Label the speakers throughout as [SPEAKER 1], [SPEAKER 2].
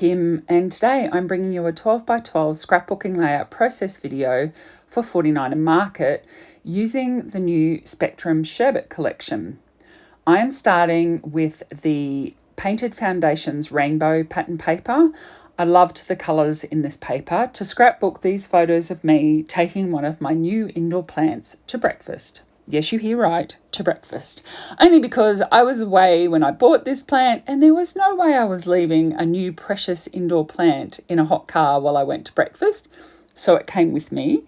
[SPEAKER 1] Kim, and today I'm bringing you a 12x12 scrapbooking layout process video for 49 and Market using the new Spectrum Sherbet collection. I am starting with the Painted Foundations rainbow pattern paper. I loved the colours in this paper to scrapbook these photos of me taking one of my new indoor plants to breakfast. Yes, you hear right, to breakfast. Only because I was away when I bought this plant and there was no way I was leaving a new precious indoor plant in a hot car while I went to breakfast. So it came with me.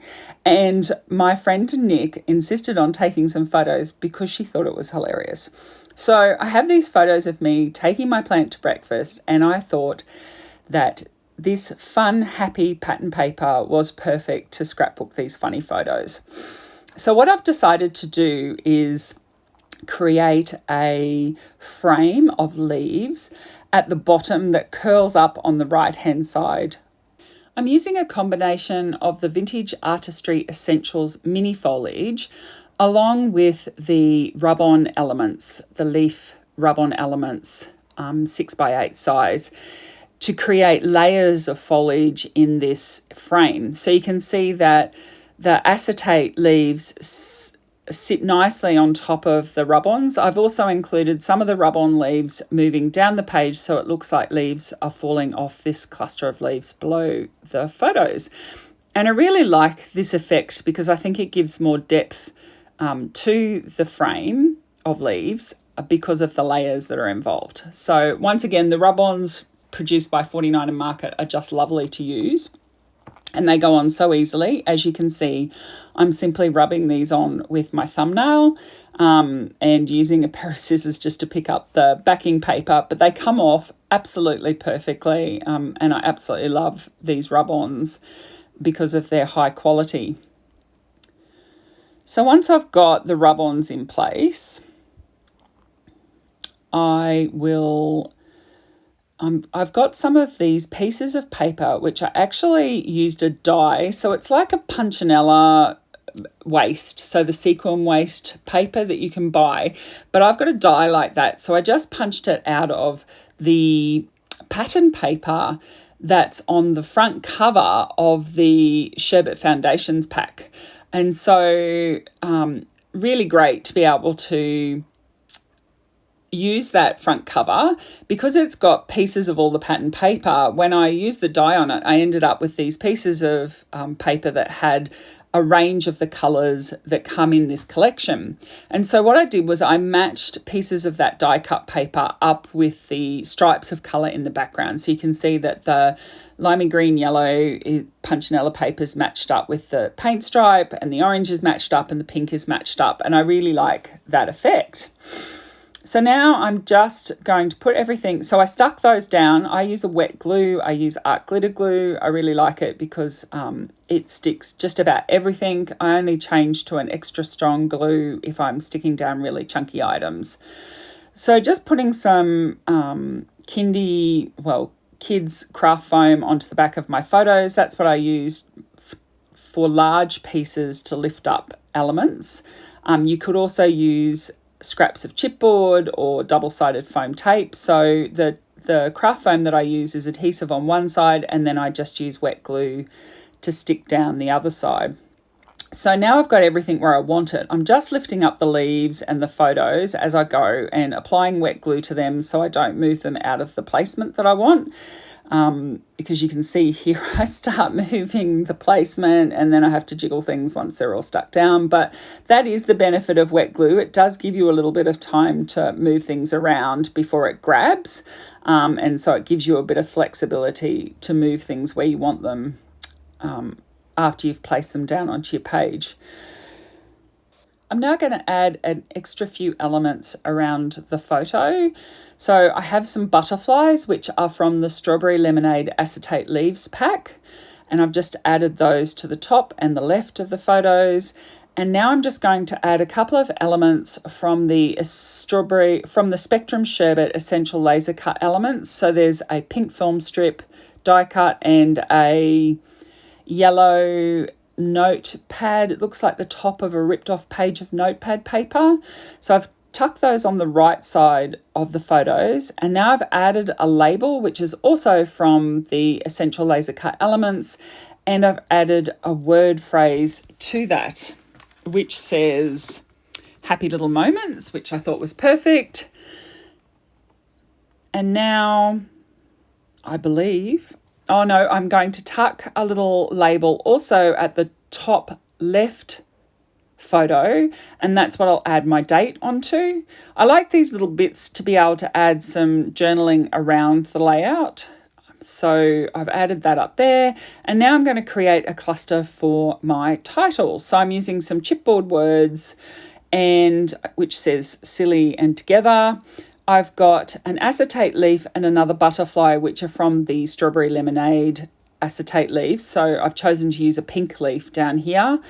[SPEAKER 1] And my friend Nick insisted on taking some photos because she thought it was hilarious. So I have these photos of me taking my plant to breakfast, and I thought that this fun, happy pattern paper was perfect to scrapbook these funny photos. So what I've decided to do is create a frame of leaves at the bottom that curls up on the right-hand side. I'm using a combination of the Vintage Artistry Essentials mini foliage along with the rub-on elements, the leaf rub-on elements, 6x8 size, to create layers of foliage in this frame. So you can see that the acetate leaves sit nicely on top of the rub-ons. I've also included some of the rub-on leaves moving down the page so it looks like leaves are falling off this cluster of leaves below the photos. And I really like this effect because I think it gives more depth to the frame of leaves because of the layers that are involved. So once again, the rub-ons produced by 49 and Market are just lovely to use. And they go on so easily. As you can see, I'm simply rubbing these on with my thumbnail and using a pair of scissors just to pick up the backing paper. But they come off absolutely perfectly. And I absolutely love these rub-ons because of their high quality. So once I've got the rub-ons in place, I've got some of these pieces of paper which I actually used a die. So it's like a punchinella waste, so the sequin waste paper that you can buy. But I've got a die like that. So I just punched it out of the pattern paper that's on the front cover of the Sherbet Foundations pack. And so really great to be able to use that front cover because it's got pieces of all the pattern paper. When I used the die on it, I ended up with these pieces of paper that had a range of the colours that come in this collection. And so what I did was I matched pieces of that die cut paper up with the stripes of colour in the background. So you can see that the limey green yellow punchinella paper is matched up with the paint stripe, and the orange is matched up and the pink is matched up. And I really like that effect. So now I'm just going to put everything. So I stuck those down. I use a wet glue. I use art glitter glue. I really like it because it sticks just about everything. I only change to an extra strong glue if I'm sticking down really chunky items. So just putting some kids craft foam onto the back of my photos. That's what I use for large pieces to lift up elements. You could also use scraps of chipboard or double-sided foam tape. So the craft foam that I use is adhesive on one side, and then I just use wet glue to stick down the other side. So now I've got everything where I want it. I'm just lifting up the leaves and the photos as I go and applying wet glue to them so I don't move them out of the placement that I want. Because you can see here I start moving the placement and then I have to jiggle things once they're all stuck down. But that is the benefit of wet glue. It does give you a little bit of time to move things around before it grabs. And so it gives you a bit of flexibility to move things where you want them after you've placed them down onto your page. I'm now going to add an extra few elements around the photo. So I have some butterflies, which are from the Strawberry Lemonade Acetate Leaves pack. And I've just added those to the top and the left of the photos. And now I'm just going to add a couple of elements from the Spectrum Sherbet Essential Laser Cut elements. So there's a pink film strip, die cut, and a yellow notepad. It looks like the top of a ripped off page of notepad paper. So I've tuck those on the right side of the photos, and now I've added a label which is also from the Essential Laser Cut Elements, and I've added a word phrase to that which says happy little moments, which I thought was perfect. And now I believe, oh no, I'm going to tuck a little label also at the top left photo, and that's what I'll add my date onto. I like these little bits to be able to add some journaling around the layout. So I've added that up there, and now I'm going to create a cluster for my title. So I'm using some chipboard words, and which says silly and together. I've got an acetate leaf and another butterfly, which are from the Strawberry Lemonade acetate leaves. So I've chosen to use a pink leaf down here.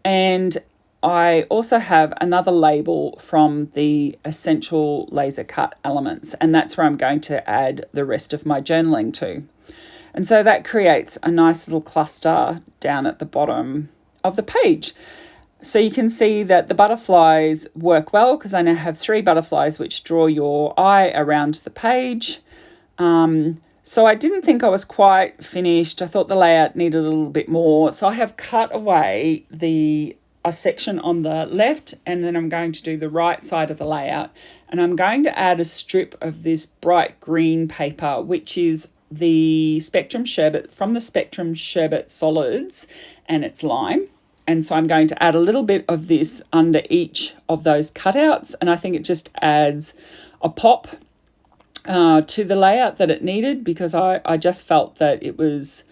[SPEAKER 1] And I also have another label from the Essential Laser Cut Elements, and that's where I'm going to add the rest of my journaling to. And so that creates a nice little cluster down at the bottom of the page. So you can see that the butterflies work well because I now have 3 butterflies which draw your eye around the page. So I didn't think I was quite finished. I thought the layout needed a little bit more. So I have cut away a section on the left, and then I'm going to do the right side of the layout. And I'm going to add a strip of this bright green paper, which is the Spectrum Sherbet from the Spectrum Sherbet Solids, and it's lime. And so I'm going to add a little bit of this under each of those cutouts, and I think it just adds a pop to the layout that it needed, because I just felt that it was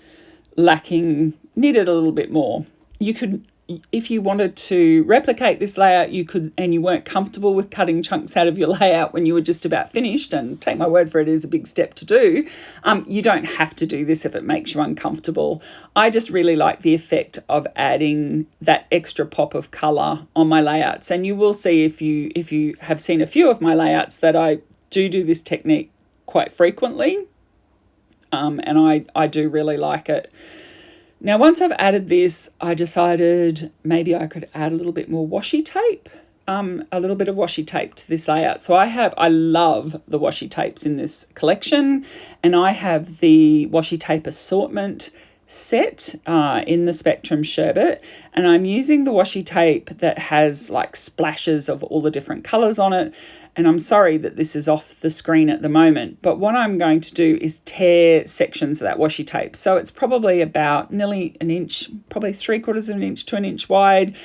[SPEAKER 1] needed a little bit more. You could, if you wanted to replicate this layout, you could, and you weren't comfortable with cutting chunks out of your layout when you were just about finished, and take my word for it, it is a big step to do. You don't have to do this if it makes you uncomfortable. I just really like the effect of adding that extra pop of colour on my layouts, and you will see if you have seen a few of my layouts that I do this technique quite frequently, and I do really like it. Now, once I've added this, I decided maybe I could add a little bit more washi tape, a little bit of washi tape to this layout. So I love the washi tapes in this collection, and I have the washi tape assortment set in the Spectrum Sherbet, and I'm using the washi tape that has like splashes of all the different colours on it. And I'm sorry that this is off the screen at the moment, but what I'm going to do is tear sections of that washi tape. So it's probably about nearly an inch, probably 3/4 of an inch to an inch wide.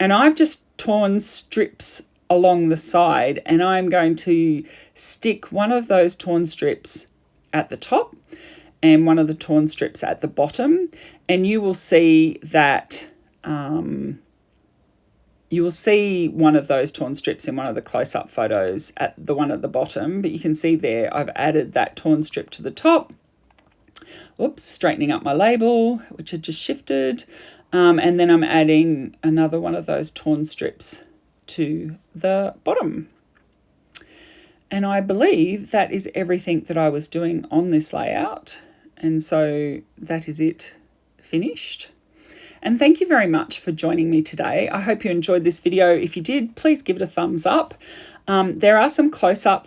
[SPEAKER 1] And I've just torn strips along the side, and I'm going to stick one of those torn strips at the top and one of the torn strips at the bottom. And you will see that you will see one of those torn strips in one of the close-up photos at the one at the bottom, but you can see there I've added that torn strip to the top. Oops, straightening up my label, which had just shifted. And then I'm adding another one of those torn strips to the bottom. And I believe that is everything that I was doing on this layout. And so that is it finished. And thank you very much for joining me today. I hope you enjoyed this video. If you did, please give it a thumbs up. There are some close-up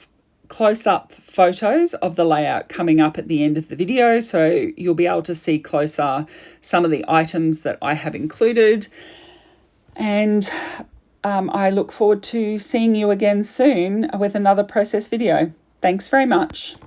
[SPEAKER 1] photos of the layout coming up at the end of the video, so you'll be able to see closer some of the items that I have included. And I look forward to seeing you again soon with another process video. Thanks very much.